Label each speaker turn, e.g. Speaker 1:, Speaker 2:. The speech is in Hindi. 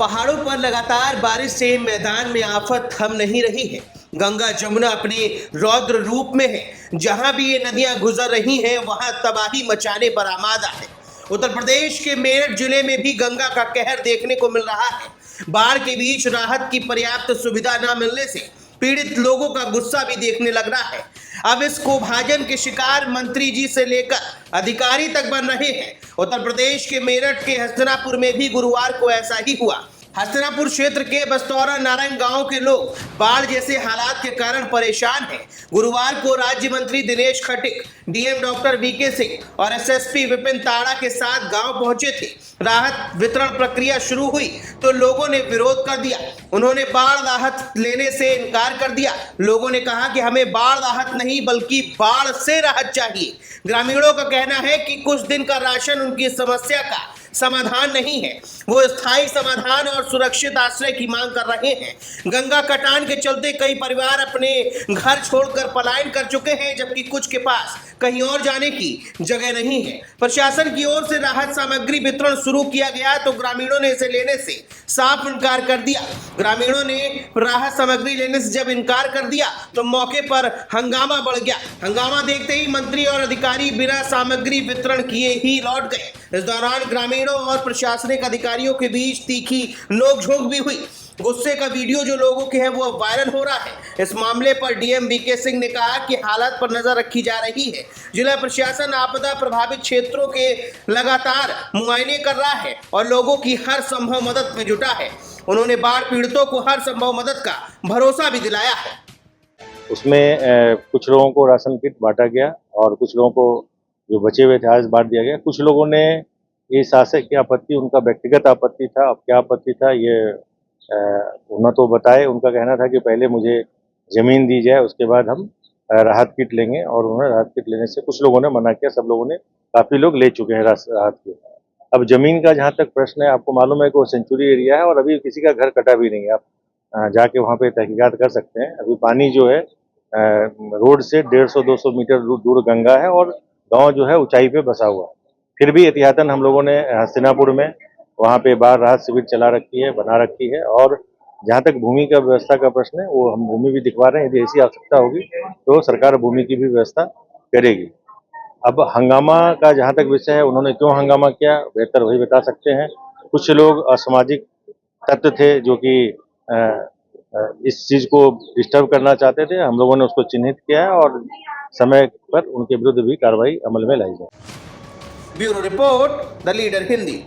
Speaker 1: पहाड़ों पर लगातार बारिश से मैदान में आफत थम नहीं रही है। गंगा जमुना अपने रौद्र रूप में है। जहां भी ये नदियां गुजर रही हैं वहां तबाही मचाने पर आमादा है। उत्तर प्रदेश के मेरठ जिले में भी गंगा का कहर देखने को मिल रहा है। बाढ़ के बीच राहत की पर्याप्त सुविधा न मिलने से पीड़ित लोगों का गुस्सा भी देखने लग रहा है। अब इस कोभाजन के शिकार मंत्री जी से लेकर अधिकारी तक बन रहे हैं। उत्तर प्रदेश के मेरठ के हस्तिनापुर में भी गुरुवार को ऐसा ही हुआ। हस्तिनापुर क्षेत्र के बस्तौरा नारंग गांव के लोग बाढ़ जैसे हालात के कारण परेशान हैं। गुरुवार को राज्य मंत्री Dinesh Khatik, DM doctor VK Singh और एसएसपी विपिन ताड़ा के साथ गांव पहुंचे थे। राहत वितरण प्रक्रिया शुरू हुई तो लोगों ने विरोध कर दिया। उन्होंने बाढ़ राहत लेने से इनकार कर दिया। लोगों ने कहा कि हमें बाढ़ राहत नहीं बल्कि बाढ़ से राहत चाहिए। ग्रामीणों का कहना है कि कुछ दिन का राशन उनकी समस्या का समाधान नहीं है। वो स्थायी समाधान और सुरक्षित आश्रय की मांग कर रहे हैं। गंगा कटान के चलते कई परिवार अपने घर छोड़कर पलायन कर चुके हैं, जबकि कुछ के पास कहीं और जाने की जगह नहीं है। प्रशासन की ओर से राहत सामग्री वितरण शुरू किया गया तो ग्रामीणों ने इसे लेने से साफ इनकार कर दिया। ग्रामीणों ने राहत सामग्री लेने से जब इनकार कर दिया तो मौके पर हंगामा बढ़ गया। हंगामा देखते ही मंत्री और अधिकारी बिना सामग्री वितरण किए ही लौट गए। इस दौरान ग्रामीणों और प्रशासनिक अधिकारियों के बीच तीखी नोकझोंक भी हुई। गुस्से का वीडियो जो लोगों के है वो वायरल हो रहा है। इस मामले पर डीएम वीके सिंह ने कहा कि हालात पर नजर रखी जा रही है। जिला प्रशासन आपदा प्रभावित क्षेत्रों के लगातार मुआयने कर रहा है और लोगों की हर संभव मदद में जुटा है। उन्होंने बाढ़ पीड़ितों को हर संभव मदद का भरोसा भी दिलाया है।
Speaker 2: उसमें कुछ लोगों को राशन किट बांटा गया और कुछ लोगों को जो बचे हुए थे आज बांट दिया गया। कुछ लोगों ने ये शासकीय आपत्ति, उनका व्यक्तिगत आपत्ति था। अब क्या आपत्ति था ये उन्हें तो बताए। उनका कहना था कि पहले मुझे जमीन दी जाए, उसके बाद हम राहत किट लेंगे, और उन्होंने राहत किट लेने से कुछ लोगों ने मना किया। सब लोगों ने, काफ़ी लोग ले चुके हैं राहत किट। अब जमीन का जहाँ तक प्रश्न है, आपको मालूम है कि वो सेंचुरी एरिया है और अभी किसी का घर कटा भी नहीं है। आप जाके वहाँ पे तहकीकात कर सकते हैं। अभी पानी जो है रोड से 150-200 मीटर दूर गंगा है और गांव जो है ऊंचाई पे बसा हुआ है। फिर भी एहतियातन हम लोगों ने हस्तिनापुर में वहाँ पे बाढ़ राहत शिविर चला रखी है, बना रखी है। और जहाँ तक भूमि का व्यवस्था का प्रश्न है, वो हम भूमि भी दिखवा रहे हैं। यदि ऐसी आवश्यकता होगी तो सरकार भूमि की भी व्यवस्था करेगी। अब हंगामा का जहाँ तक विषय है, उन्होंने क्यों हंगामा किया बेहतर वही बता सकते हैं। कुछ लोग असामाजिक तत्व थे जो कि इस चीज को डिस्टर्ब करना चाहते थे। हम लोगों ने उसको चिन्हित किया है और समय पर उनके विरुद्ध भी कार्रवाई अमल में लाई जाए।
Speaker 1: Bureau report, the leader Hindi.